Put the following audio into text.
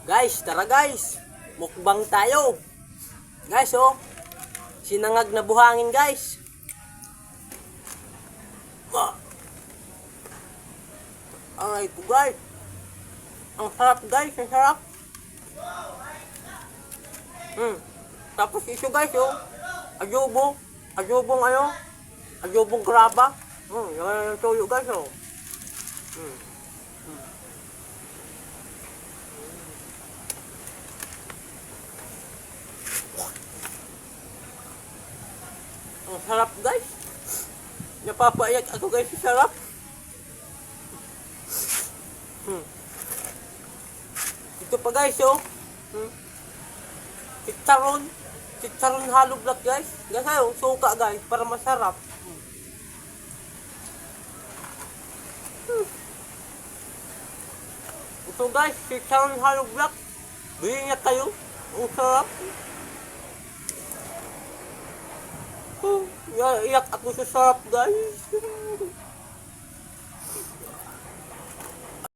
Guys, tara guys. Mukbang tayo. Guys, oh. Sinangag na buhangin, guys. Aray po, guys. Ang sarap, guys. Ang sarap. Tapos ito, guys, oh. Adobo. Adobong ano? Adobong graba. Yan ang tuyo, guys, oh. Ang sarap, guys. Napapaiyak ako, guys, sa sarap. Ito pa, guys, oh. Chicharon. Chicharon halo black, guys. Guys, oh, suka, guys, para masarap. Ito, guys, chicharon halo black. Bili niya kayo. Ang sarap. Iyak ako sa sarap, guys.